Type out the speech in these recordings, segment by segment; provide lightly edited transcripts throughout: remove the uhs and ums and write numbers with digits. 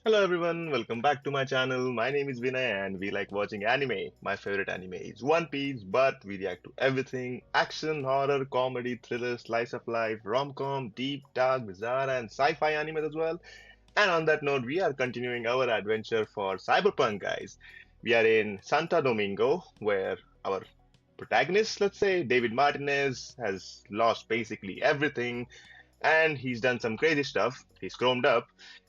Hello everyone, welcome back to my channel. My name is Vinay and we like watching anime. My favorite anime is One Piece, but we react to everything action, horror, comedy, thriller, slice of life, rom-com, deep, dark, bizarre, and sci-fi anime as well. And on that note, we are continuing our adventure for Cyberpunk, guys. We are in Santo Domingo, where our protagonist, let's say, David Martinez, has lost basically everything and he's done some crazy stuff. He's chromed up.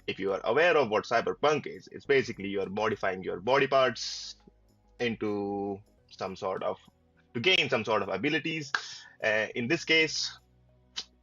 If you are aware of what cyberpunk is, it's basically you're modifying your body parts into some sort of to gain some sort of abilities. In this case,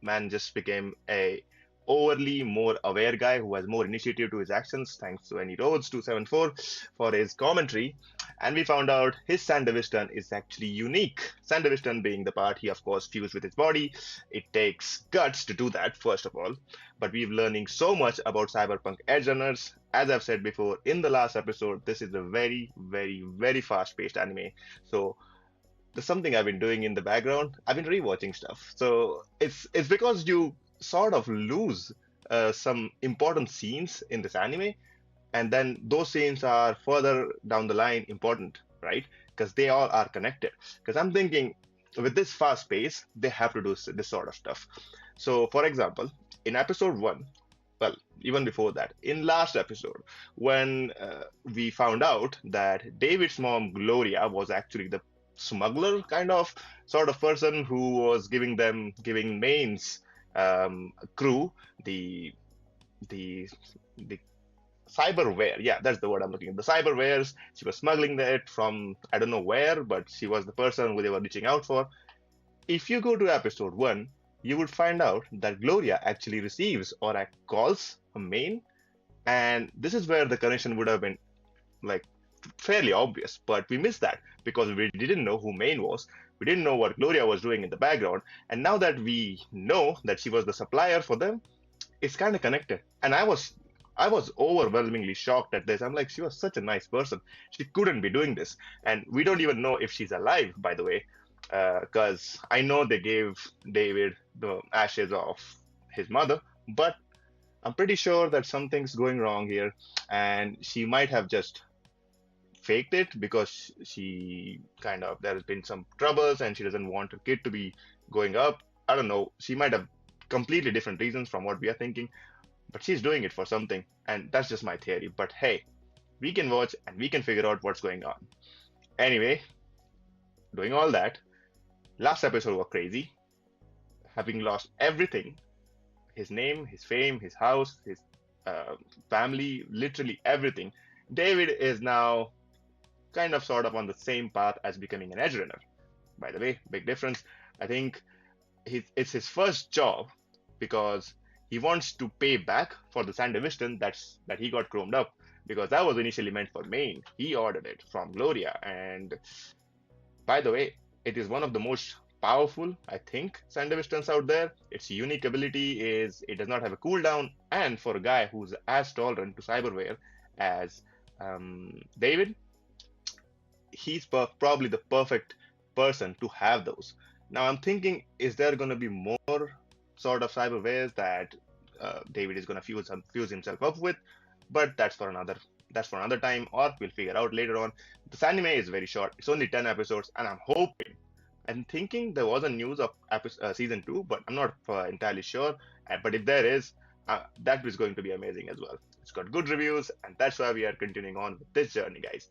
man just became a overly more aware guy who has more initiative to his actions thanks to any roads 274 for his commentary, and we found out his Sandevistan is actually unique. Sandevistan being the part he of course fused with his body. It takes guts to do that, first of all, but we're learning so much about cyberpunk edgerunners. As I've said before in the last episode, this is a very fast paced anime, so there's something I've been doing in the background. I've been rewatching stuff. So it's because you sort of lose some important scenes in this anime, and then those scenes are further down the line important, right? Because they all are connected. Because I'm thinking with this fast pace, they have to do this sort of stuff. So, for example, in episode one, well, even before that, in last episode, when we found out that David's mom, Gloria, was actually the smuggler kind of sort of person who was giving Maine's crew the the cyberware. Yeah, that's the word I'm looking at. The cyberwares. She was smuggling that from I don't know where, but she was the person who they were reaching out for. If you go to episode one, you would find out that Gloria actually receives or calls a Maine, and this is where the connection would have been like fairly obvious, but we missed that because we didn't know who Maine was. We didn't know what Gloria was doing in the background. And now that we know that she was the supplier for them, it's kind of connected. And I was overwhelmingly shocked at this. I'm like, she was such a nice person. She couldn't be doing this. And we don't even know if she's alive, by the way, because I know they gave David the ashes of his mother, but I'm pretty sure that something's going wrong here, and she might have just faked it because she kind of there has been some troubles and she doesn't want her kid to be going up. I don't know. She might have completely different reasons from what we are thinking, but she's doing it for something, and that's just my theory. But hey, we can watch and we can figure out what's going on. Anyway, doing all that, last episode was crazy. Having lost everything, his name, his fame, his house, his uh, family, literally everything, David is now kind of sort of on the same path as becoming an edge runner. By the way, big difference. I think it's his first job because he wants to pay back for the Sandevistan that he got chromed up, because that was initially meant for Maine. He ordered it from Gloria, and by the way, it is one of the most powerful, I think, Sandevistans out there. Its unique ability is it does not have a cooldown, and for a guy who's as tolerant to cyberware as David, he's probably the perfect person to have those. Now I'm thinking, is there going to be more sort of cyberwares that David is going to fuse himself up with? But that's for another time, or we'll figure out later on. This anime is very short; it's only 10 episodes, and I'm thinking there was a news of season two, but I'm not entirely sure. But if there is, that is going to be amazing as well. It's got good reviews, and that's why we are continuing on with this journey, guys.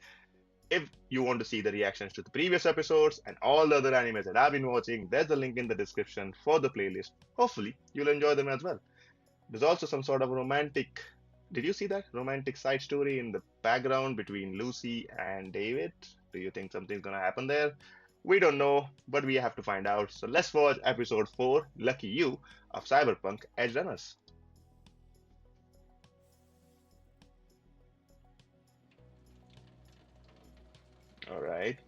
If you want to see the reactions to the previous episodes and all the other animes that I've been watching, there's a link in the description for the playlist. Hopefully, you'll enjoy them as well. There's also some sort of romantic. Did you see that romantic side story in the background between Lucy and David? Do you think something's gonna happen there? We don't know, but we have to find out. So let's watch episode 4, Lucky You, of Cyberpunk Edgerunners. Alright.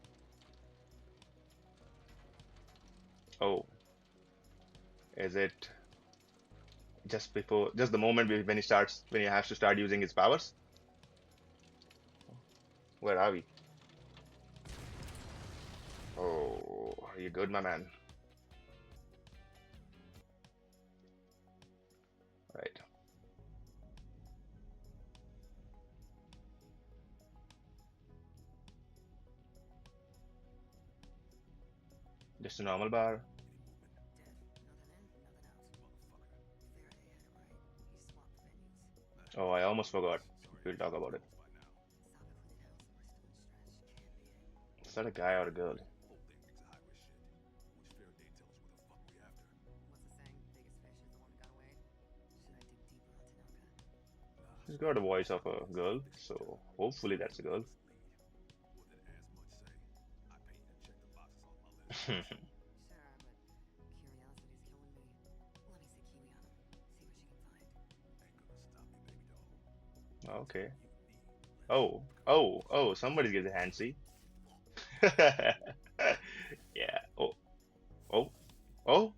Oh, is it just the moment when he has to start using his powers? Where are we? Oh, are you good, my man? Right. Just a normal bar. Oh, I almost forgot. We'll talk about it. Is that a guy or a girl? He's got a voice of a girl, so hopefully that's a girl. Okay. Oh, somebody's getting handsy. Yeah. Oh, oh,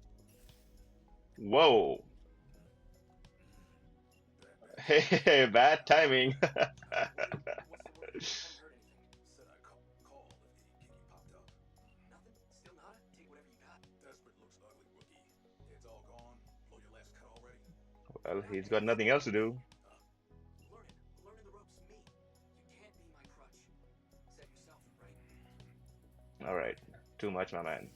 whoa. Hey, bad timing. Well, he's got nothing else to do. All right. Too much, my man.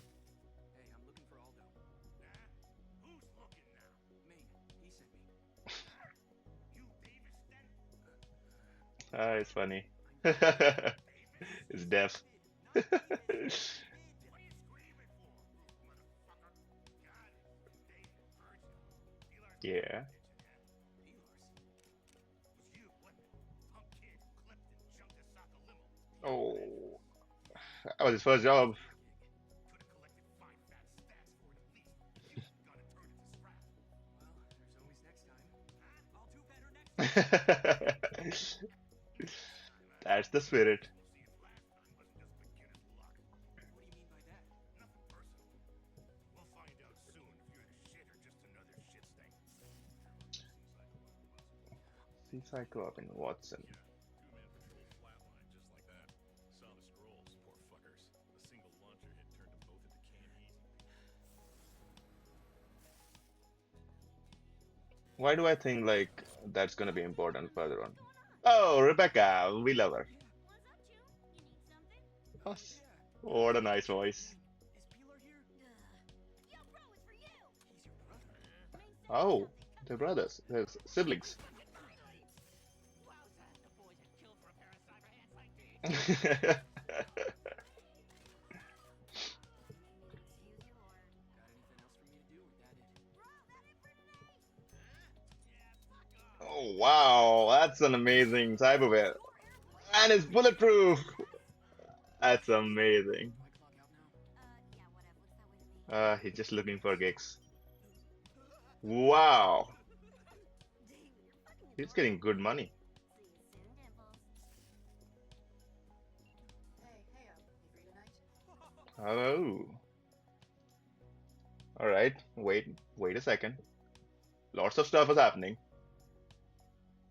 Ah, it's funny. It's deaf. Yeah. Oh, that was his first job. That's the spirit. See Psycho up in Watson. Why do I think like that's gonna be important further on? Oh, Rebecca, we love her. Us. What a nice voice. Oh, they're brothers. They're siblings. Oh wow, that's an amazing cyberware. And it's bulletproof. That's amazing. He's just looking for gigs. Wow, he's getting good money. Oh, all right. Wait a second. Lots of stuff is happening.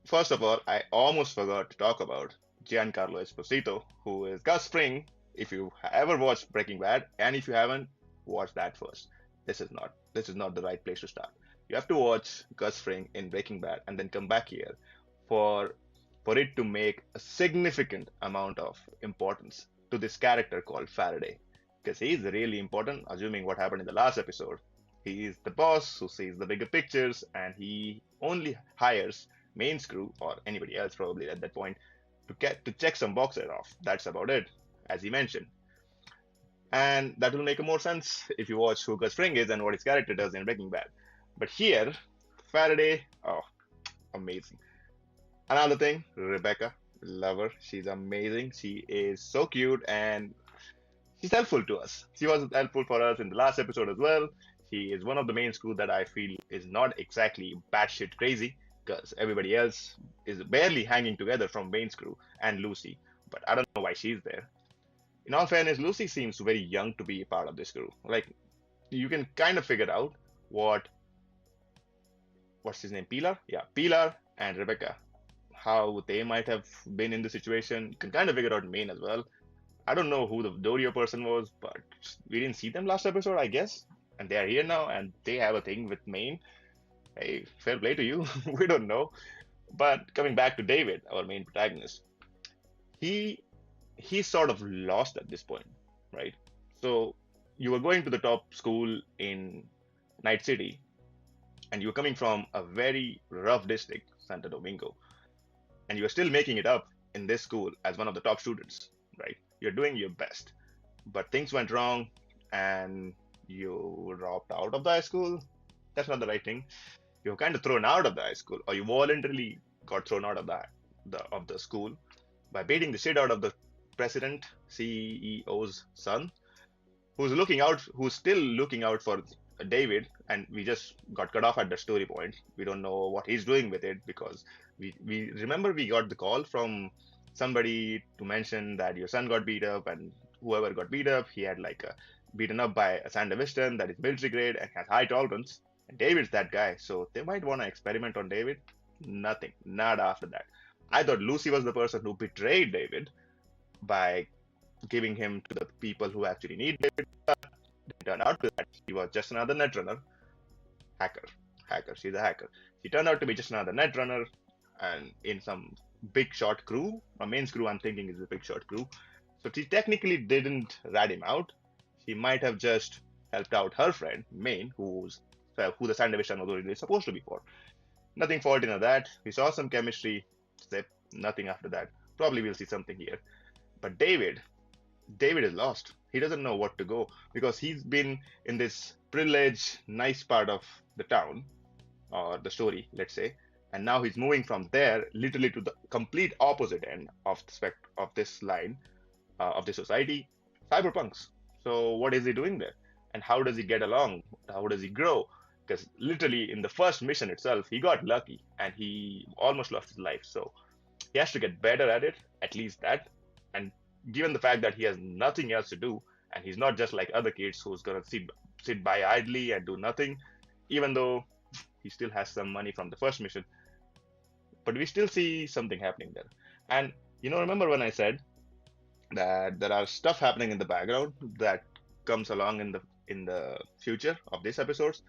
First of all, I almost forgot to talk about Giancarlo Esposito, who is Gus Fring. If you ever watched Breaking Bad, and if you haven't, watch that first. This is not the right place to start. You have to watch Gus Fring in Breaking Bad and then come back here for for it to make a significant amount of importance to this character called Faraday. Because he is really important, assuming what happened in the last episode. He is the boss who sees the bigger pictures and he only hires Maine's crew or anybody else probably at that point to get to check some boxes off. That's about it, as he mentioned. And that will make more sense if you watch who Gus Fring is and what his character does in Breaking Bad. But here, Faraday, oh, amazing. Another thing, Rebecca, love her. She's amazing. She is so cute and she's helpful to us. She was helpful for us in the last episode as well. She is one of the main crew that I feel is not exactly batshit crazy because everybody else is barely hanging together from Maine's crew and Lucy. But I don't know why she's there. In all fairness, Lucy seems very young to be a part of this crew. Like you can kind of figure out what what's his name, Pilar? Yeah, Pilar and Rebecca, how they might have been in the situation. You can kind of figure out Maine as well. I don't know who the Dorio person was, but we didn't see them last episode, I guess. And they are here now, and they have a thing with Maine. Hey, fair play to you. We don't know. But coming back to David, our main protagonist, he he's sort of lost at this point, right? So you were going to the top school in Night City, and you were coming from a very rough district, Santo Domingo, and you are still making it up in this school as one of the top students, right? You're doing your best, but things went wrong and you dropped out of the high school. That's not the right thing. You're kind of thrown out of the high school, or you voluntarily got thrown out of the school by beating the shit out of the president, CEO's son, who's still looking out for David, and we just got cut off at the story point. We don't know what he's doing with it because we remember we got the call from somebody to mention that your son got beat up, and whoever got beat up, he had like a beaten up by a Sandevistan that is military grade and has high tolerance. And David's that guy, so they might want to experiment on David. Nothing, not after that. I thought Lucy was the person who betrayed David by giving him to the people who actually need David. It turned out to that she was just another netrunner, hacker, hacker. She's a hacker. She turned out to be just another netrunner, and in some big shot crew. Maine's crew, I'm thinking, is a big shot crew. So she technically didn't rat him out. She might have just helped out her friend Maine, who the Sandevistan was originally supposed to be for. Nothing fault in that. We saw some chemistry. Nothing after that. Probably we'll see something here. But David is lost. He doesn't know what to go because he's been in this privileged, nice part of the town or the story, let's say, and now he's moving from there literally to the complete opposite end of of this line of the society, cyberpunks. So what is he doing there, and how does he get along? How does he grow? Because literally in the first mission itself, he got lucky and he almost lost his life. So he has to get better at it, at least that. And given the fact that he has nothing else to do, and he's not just like other kids who's gonna sit by idly and do nothing, even though he still has some money from the first mission, but we still see something happening there. And remember when I said that there are stuff happening in the background that comes along in the future of these episodes?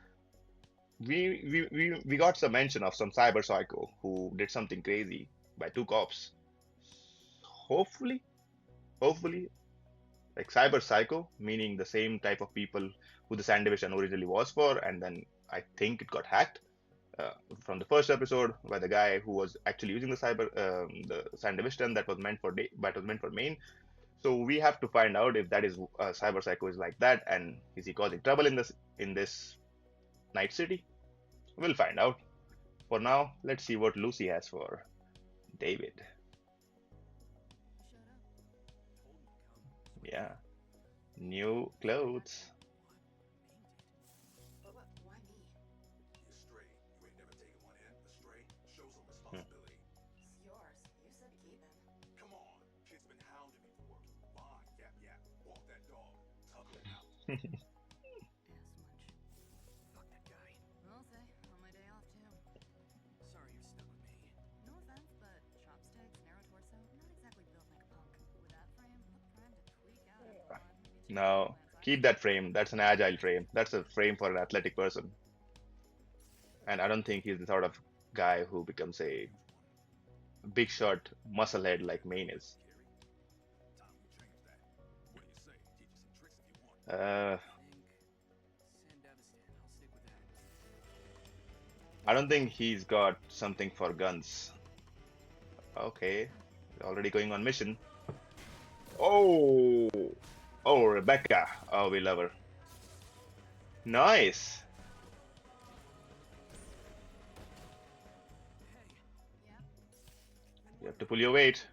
We got some mention of some cyber psycho who did something crazy by two cops. Hopefully, hopefully, like cyber psycho, meaning the same type of people who the Sandevistan originally was for, and then I think it got hacked from the first episode by the guy who was actually using the Sandevistan that was meant for Maine. So we have to find out if that is cyber psycho is like that, and is he causing trouble in this night city? We'll find out. For now, let's see what Lucy has for David. Yeah, new clothes. Hmm. Now, keep that frame. That's an agile frame. That's a frame for an athletic person. And I don't think he's the sort of guy who becomes a big shot musclehead like Maine is. Uh, I don't think he's got something for guns. Okay, already going on mission. Oh, oh, Rebecca. Oh, we love her. Nice. You have to pull your weight.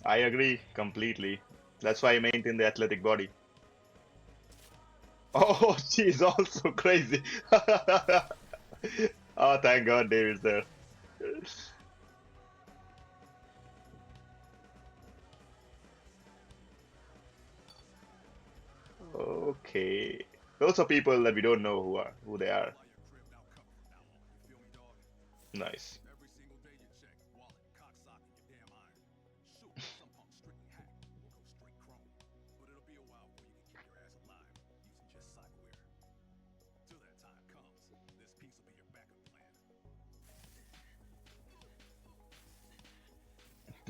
I agree completely. That's why I maintain the athletic body. Oh, she's also crazy. Oh, thank God David's there. Okay. Those are people that we don't know who they are. Nice.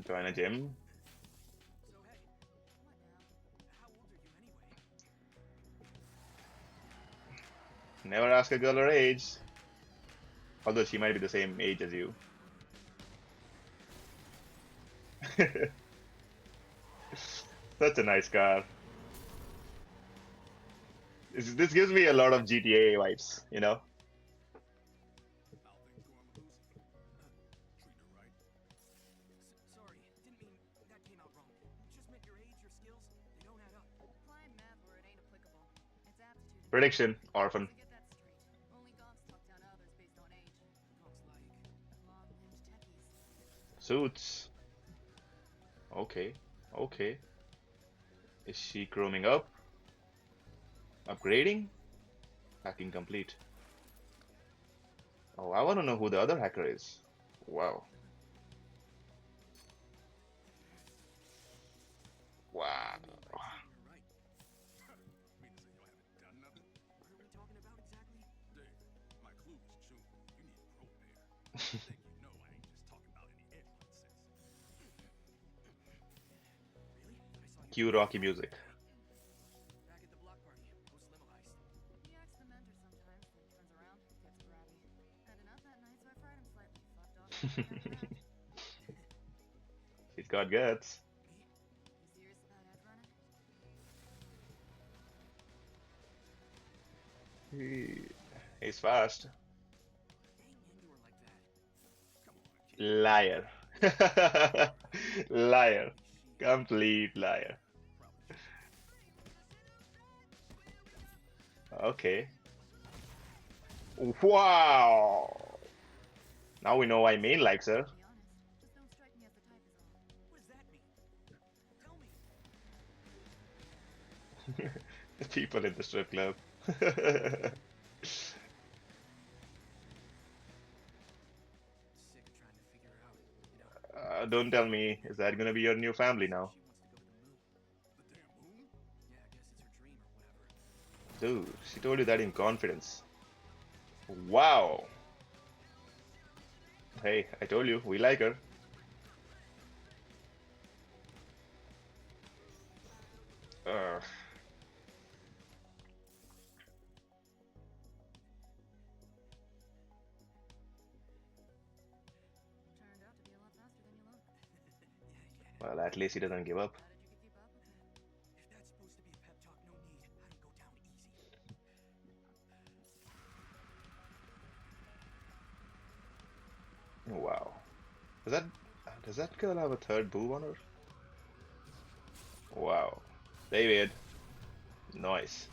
Join a gym. Never ask a girl her age, although she might be the same age as you. Such a nice car. This gives me a lot of GTA vibes, you know? Prediction, orphan. Suits. Okay, okay. Is she chroming up? Upgrading? Hacking complete. Oh, I want to know who the other hacker is. Wow. Wow. Cue Rocky music. She's got guts. He, he's fast. Liar. Liar. Complete liar. Okay. Wow. Now we know why Maine likes her. People in the strip club. Don't tell me, is that gonna be your new family now? Dude, she told you that in confidence. Wow. Hey, I told you, we like her. Uh, well, at least he doesn't give up. Wow. Does that does that girl have a third boob on her? Wow. David, nice.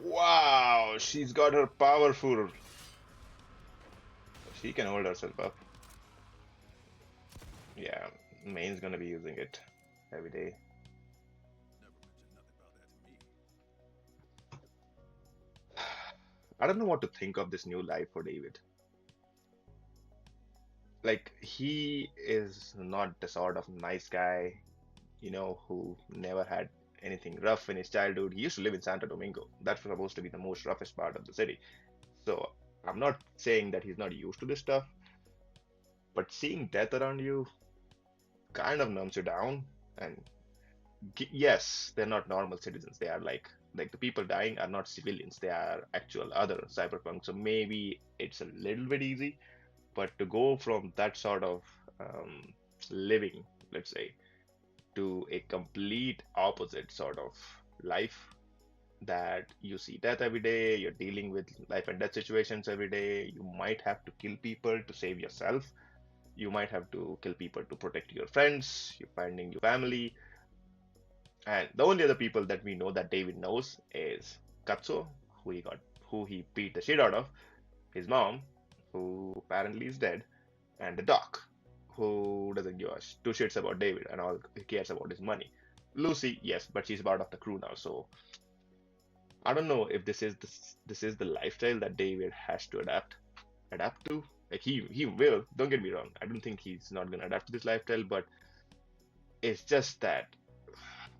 Wow, she's got her powerful. She can hold herself up. Yeah, Maine's gonna be using it every day. I don't know what to think of this new life for David. Like, he is not the sort of nice guy, who never had anything rough in his childhood. He used to live in Santo Domingo. That's supposed to be the most roughest part of the city. So I'm not saying that he's not used to this stuff, but seeing death around you kind of numbs you down. And yes, they're not normal citizens. They are like the people dying are not civilians. They are actual other cyberpunk. So maybe it's a little bit easy, but to go from that sort of um, living, let's say, to a complete opposite sort of life that you see death every day, you're dealing with life and death situations every day, you might have to kill people to save yourself, you might have to kill people to protect your friends, you're finding your family, and the only other people that we know that David knows is Katsuo, who he beat the shit out of, his mom, who apparently is dead, and the doc, who doesn't give a two shits about David and all he cares about his money. Lucy, yes, but she's part of the crew now, so I don't know if this is the lifestyle that David has to adapt to. Like he will. Don't get me wrong. I don't think he's not gonna adapt to this lifestyle, but it's just that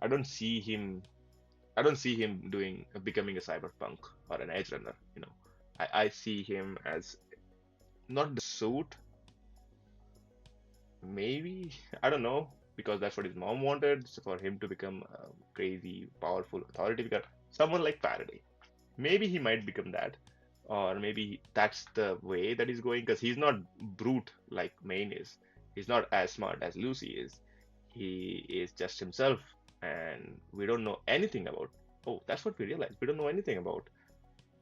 I don't see him. I don't see him becoming a cyberpunk or an edge runner. I see him as Not the suit, maybe. I don't know, because that's what his mom wanted, so for him to become a crazy, powerful authority figure. Someone like Faraday. Maybe he might become that, or maybe that's the way that he's going, because he's not brute like Maine is. He's not as smart as Lucy is. He is just himself, and we don't know anything about. Oh, that's what we realized. We don't know anything about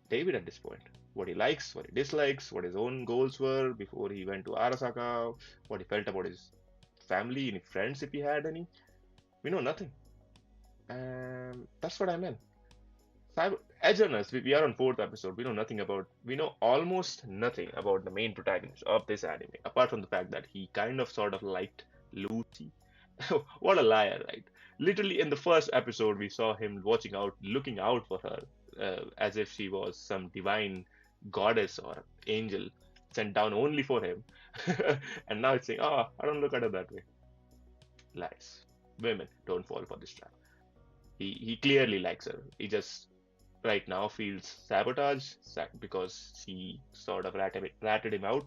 David at this point. What he likes, what he dislikes, what his own goals were before he went to Arasaka, what he felt about his family, any friends if he had any. We know nothing. And that's what I meant. Cyber Edgerunners, we are on fourth episode. We know nothing about, we know almost nothing about the main protagonist of this anime, apart from the fact that he kind of sort of liked Lucy. What a liar, right? Literally in the first episode, we saw him watching out, looking out for her, as if she was some divine goddess or angel sent down only for him. And now it's saying, oh, I don't look at her that way. Lies. Women, don't fall for this trap. He clearly likes her. He just right now feels sabotage because she sort of ratted him out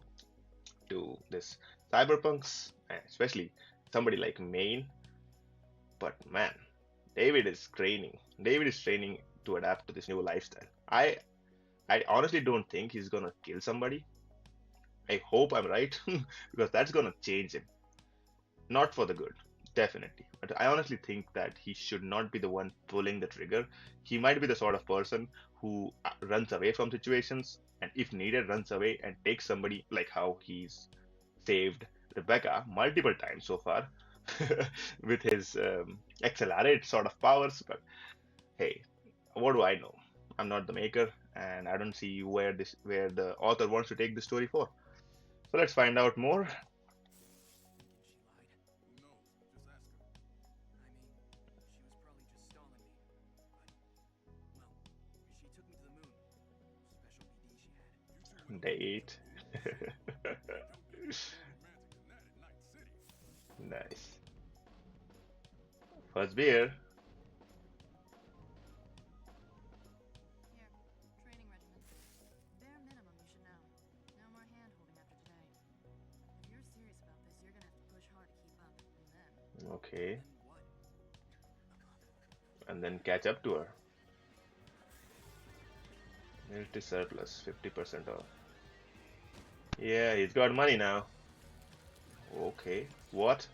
to this cyberpunks, especially somebody like Maine. But man, David is training. David is training to adapt to this new lifestyle. I honestly don't think he's gonna kill somebody. I hope I'm right because that's gonna change him. Not for the good, definitely. But I honestly think that he should not be the one pulling the trigger. He might be the sort of person who runs away from situations and, if needed, runs away and takes somebody, like how he's saved Rebecca multiple times so far with his accelerate sort of powers. But hey, what do I know? I'm not the maker, and I don't see where the author wants to take the story for. So let's find out more. Date. Nice. First beer. Okay. And then catch up to her. Military surplus, 50% off. Yeah, he's got money now. Okay. What?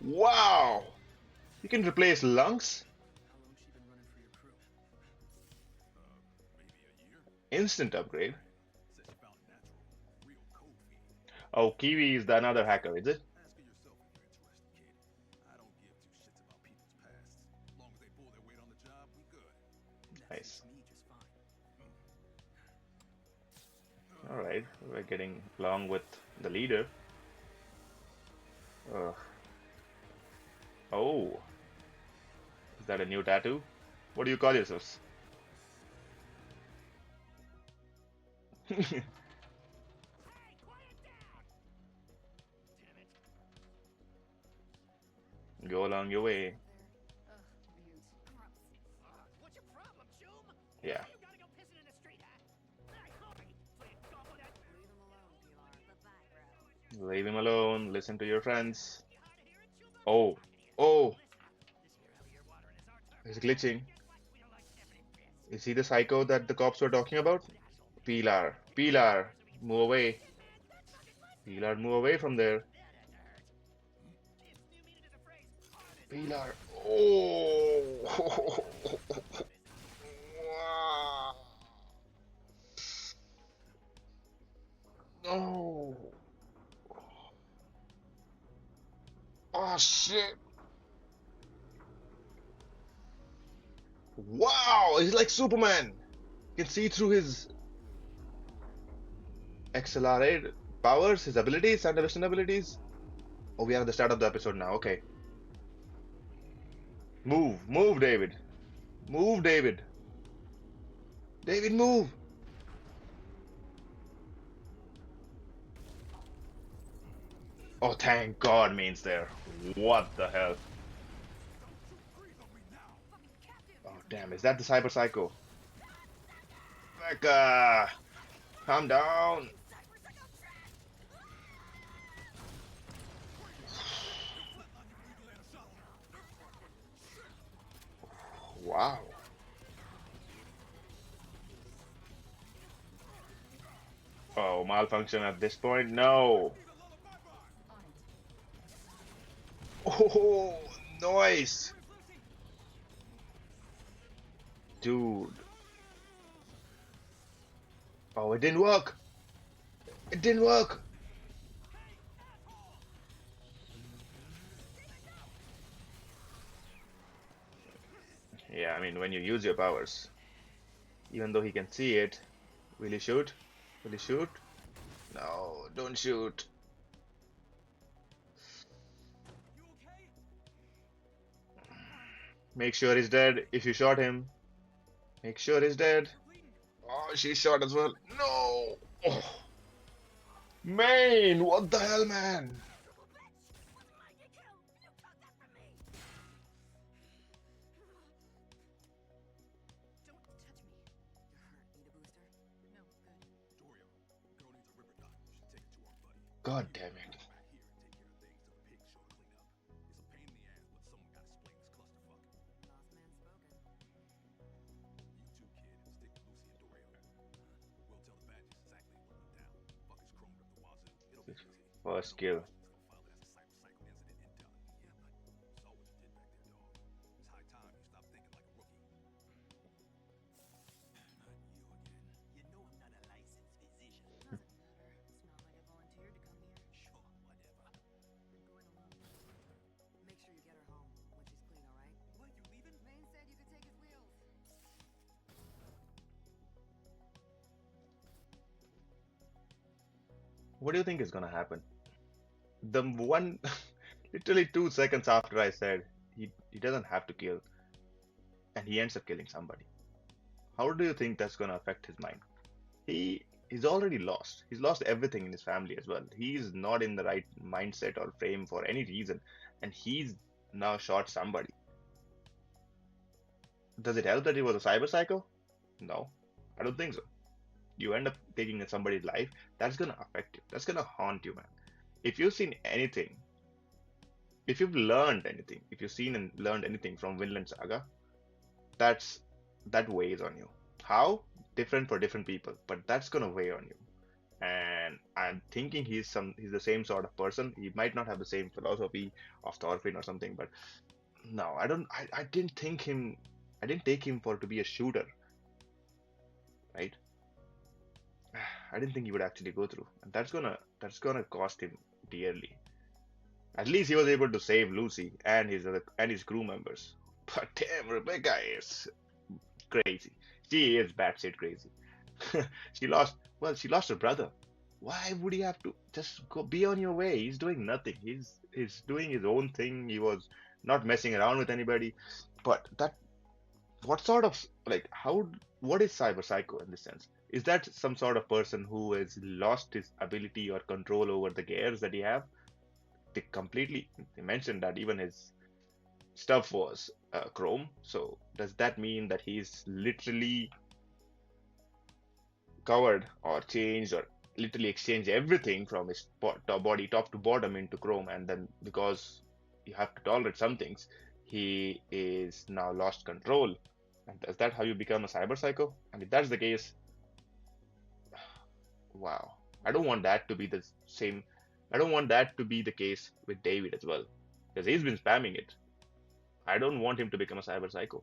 Wow! You can replace lungs? Instant upgrade. Oh, Kiwi is the another hacker, is it? Nice. Alright, we're getting along with the leader. Uh, oh, is that a new tattoo? What do you call yourselves? Go along your way. Yeah. Leave him alone. Listen to your friends. Oh, oh, he's glitching. Is he the psycho that the cops were talking about? Pilar, Pilar, move away. Pilar, move away from there. Pilar. Oh. No. Oh shit. Wow, he's like Superman. You can see through his accelerated powers, his abilities, Sandevistan abilities. Oh, we are at the start of the episode now. Okay. Move, move, David. Move, David. David, move. Oh, thank God, Main's there. What the hell? Oh, damn, is that the Cyber Psycho? Becca, calm down. Wow. Oh, malfunction at this point? No. Oh, nice. Dude. Oh, it didn't work. It didn't work. Yeah, I mean, when you use your powers, even though he can see it, will he shoot? Will he shoot? No, don't shoot. Make sure he's dead. If you shot him, make sure he's dead. Oh, she's shot as well. No! Oh, Maine! What the hell, man? God damn it. First kill. What do you think is gonna happen? The one, literally 2 seconds after I said he doesn't have to kill, and he ends up killing somebody. How do you think that's gonna affect his mind? He's already lost. He's lost everything in his family as well. He's not in the right mindset or frame for any reason, and he's now shot somebody. Does it help that he was a cyber psycho? No, I don't think so. You end up taking somebody's life, that's gonna affect you. That's gonna haunt you, man. If you've seen anything, if you've learned anything, if you've seen and learned anything from Vinland Saga, that's that weighs on you. How? Different for different people, but that's gonna weigh on you. And I'm thinking he's the same sort of person. He might not have the same philosophy of Thorfinn or something, but no, I didn't think him. I didn't take him for to be a shooter, right? I didn't think he would actually go through, and that's gonna cost him dearly. At least he was able to save Lucy and his crew members. But damn, Rebecca is crazy. She is batshit crazy. She lost her brother. Why would he have to just go be on your way? He's doing nothing. He's doing his own thing. He was not messing around with anybody. But that what sort of like how what is cyber psycho in this sense? Is that some sort of person who has lost his ability or control over the gears that he have? They mentioned that even his stuff was chrome. So does that mean that he's literally covered or changed or literally exchanged everything from his body top to bottom into chrome, and then because you have to tolerate some things, he is now lost control? And is that how you become a cyber psycho? And if that's the case, wow, I don't want that to be the same. I don't want that to be the case with David as well, because he's been spamming it. I don't want him to become a cyber psycho.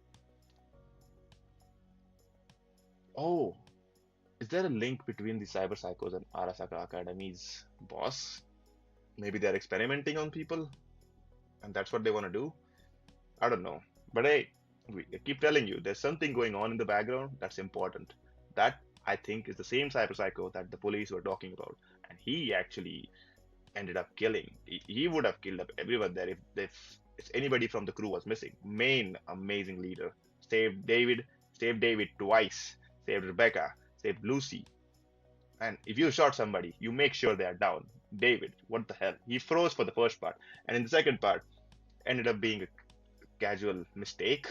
Oh, is there a link between the cyber psychos and Arasaka Academy's boss? Maybe they're experimenting on people, and that's what they want to do. I don't know. But hey, I keep telling you, there's something going on in the background that's important. That I think is the same cyber psycho that the police were talking about, and he actually ended up killing. He would have killed up everyone there if anybody from the crew was missing. Main amazing leader, saved David twice, saved Rebecca, saved Lucy. And if you shot somebody, you make sure they are down. David, what the hell? He froze for the first part, and in the second part, ended up being a casual mistake.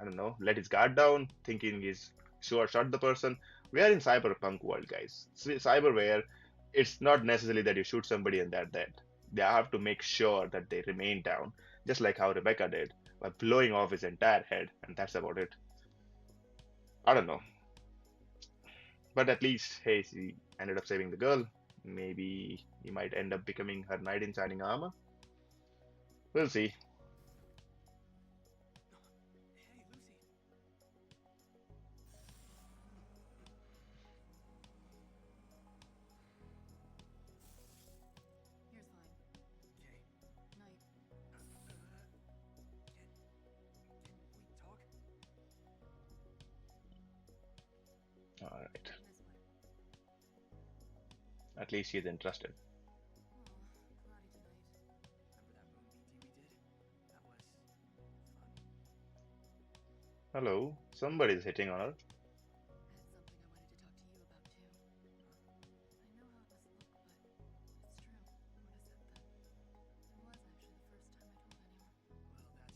I don't know, let his guard down, thinking he's sure shot the person. We are in cyberpunk world, guys. Cyberware, it's not necessarily that you shoot somebody and they're dead. They have to make sure that they remain down. just like how Rebecca did, by blowing off his entire head, and that's about it. I don't know, but at least, hey, he ended up saving the girl. Maybe he might end up becoming her knight in shining armor. We'll see. Hey, Lucy. Here's fine. Okay. Night. Can we talk? All right. In this way. At least he's interested. Oh, cloudy tonight. Remember that moon PT we did? That was fun. Hello, somebody's hitting on her. I had something I wanted to talk to you about too. I know how it must look, but it's true. What I said then. It was actually the first time I told anyone. Well,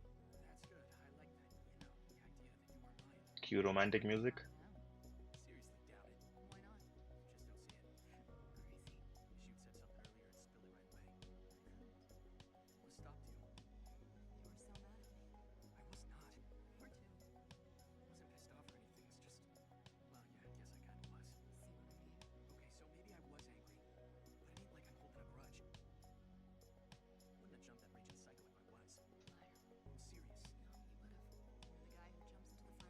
that's good. I like that. You know, the idea that you were lying. Cue romantic music. Not now. Seriously, doubt it. Why not? Just don't say it. Crazy. If you'd said something earlier and spill it right away. I couldn't. What stopped you? You were so mad at me. I was not. You were too. Wasn't pissed off or anything. It's just, well, yeah, I guess I kind of was. See what I mean? Okay, so maybe I was angry, but it ain't like I'm holding a grudge. Wouldn't have jumped that raging psycho if I was. Liar. I'm serious. No, you would have. You're the guy who jumps into the fire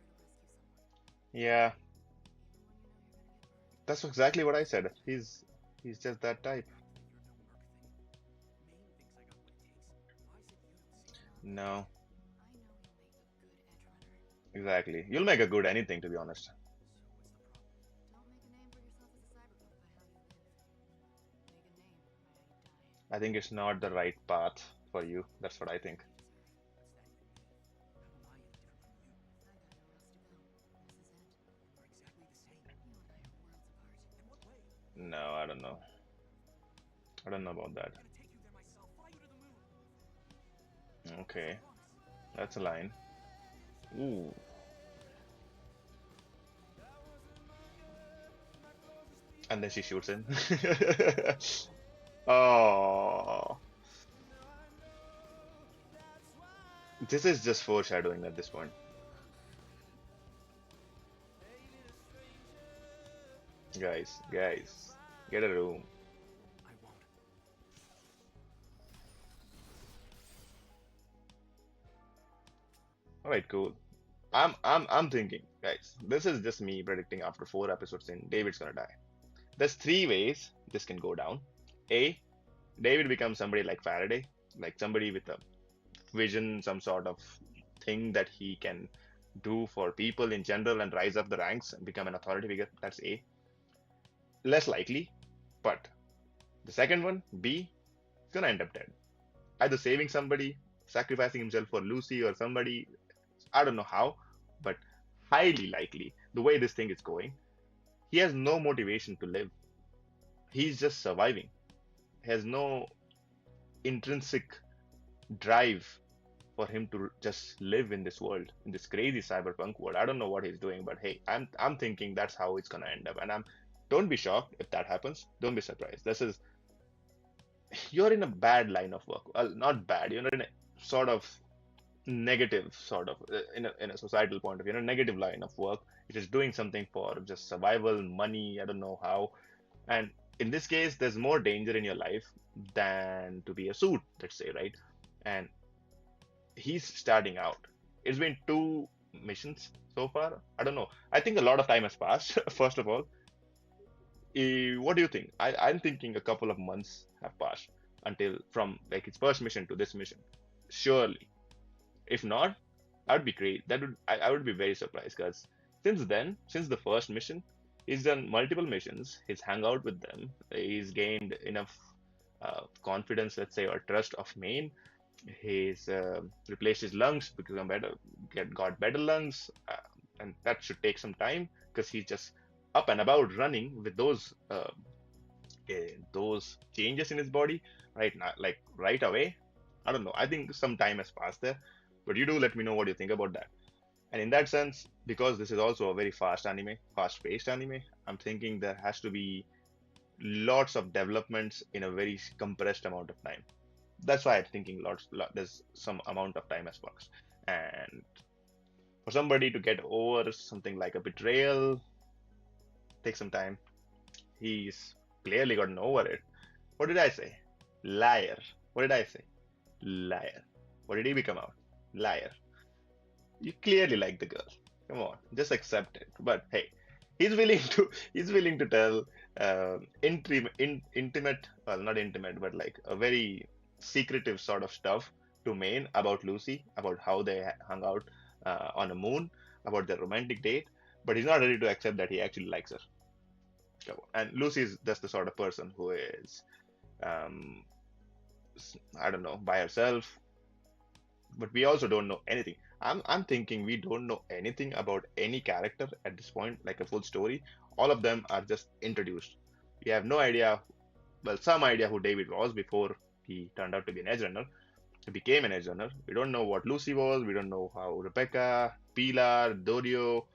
to rescue someone. Yeah, Even when you know you're gonna get burned. that's exactly what I said. He's just that type. Back to the you're no merc thing. Maine thinks I got what it takes. Why is it you don't see it? Not No, that. I know you'll make a good edge runner. exactly. You'll make a good anything, to be honest. So what's the problem? Don't make a name for yourself as a cyberpunk by how you live. Make a name by how you die. I think it's not the right path for you. That's what I think. I deserve. What's that even mean? How am I any different from you? I got nowhere else to go. This is it. We're exactly the same. You and I are worlds apart. In what way? No, I don't know. I don't know about that. I'm gonna take you there myself. Fly you to the moon. Okay, Promise. that's a line. Ooh, and then she shoots him. Oh, this is just foreshadowing at this point. Guys, get a room. I won't. All right, cool. I'm thinking, guys. This is just me predicting after 4 episodes in, David's gonna die. There's three ways this can go down. A, David becomes somebody like Faraday, like somebody with a vision, some sort of thing that he can do for people in general and rise up the ranks and become an authority figure. That's A. Less likely, but the second one, B, is gonna end up dead. Either saving somebody, sacrificing himself for Lucy or somebody, I don't know how, but highly likely, the way this thing is going, he has no motivation to live. He's just surviving. He has no intrinsic drive for him to just live in this world, in this crazy cyberpunk world. I don't know what he's doing, but hey, I'm thinking that's how it's gonna end up. And I'm don't be shocked if that happens. Don't be surprised. This is you're in a bad line of work. Well, not bad. You're in a sort of negative sort of in a societal point of view, in a negative line of work, which is doing something for just survival, money. I don't know how. And in this case, there's more danger in your life than to be a suit, let's say, right? And he's starting out. It's been 2 missions so far. I don't know. I think a lot of time has passed. First of all, what do you think? I'm thinking a couple of months have passed until from like his first mission to this mission. Surely. If not, that would be great. I would be very surprised because since then, since the first mission, he's done multiple missions. He's hung out with them. He's gained enough confidence, let's say, or trust of Maine. He's replaced his lungs, become better, got better lungs, and that should take some time because he's just up and about running with those changes in his body right now, like right away. I don't know. I think some time has passed there, but you do let me know what you think about that. And in that sense, because this is also a very fast anime, fast-paced anime, I'm thinking there has to be lots of developments in a very compressed amount of time. That's why I'm thinking there's some amount of time has passed. And for somebody to get over something like a betrayal takes some time. He's clearly gotten over it. What did I say? Liar. What did I say? Liar. What did he become out? Liar. You clearly like the girl. Come on, just accept it. But hey, he's willing to tell intimate, well, not intimate, but like a very secretive sort of stuff to Maine about Lucy, about how they hung out on a moon, about their romantic date. But he's not ready to accept that he actually likes her. Come on. And Lucy is just the sort of person who is, um, I don't know, by herself, but we also don't know anything. I'm thinking we don't know anything about any character at this point, like a full story. All of them are just introduced. We have no idea, well, some idea who David was before he turned out to be an edgerunner. He became an edgerunner. We don't know what Lucy was. We don't know how Rebecca, Pilar, Dorio,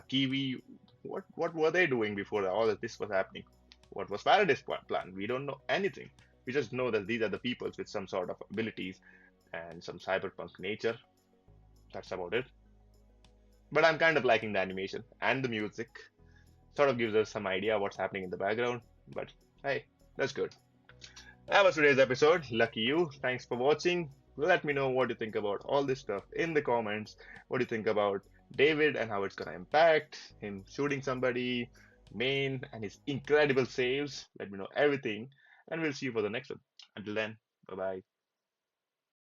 Kiwi, what were they doing before all of this was happening? What was Faraday's plan? We don't know anything. We just know that these are the peoples with some sort of abilities and some cyberpunk nature. That's about it. But I'm kind of liking the animation and the music. Sort of gives us some idea what's happening in the background. But hey, that's good. That was today's episode. Lucky you. Thanks for watching. Let me know what you think about all this stuff in the comments. What do you think about David and how it's gonna impact him shooting somebody, Maine, and his incredible saves. Let me know everything, and we'll see you for the next one. Until then, bye bye.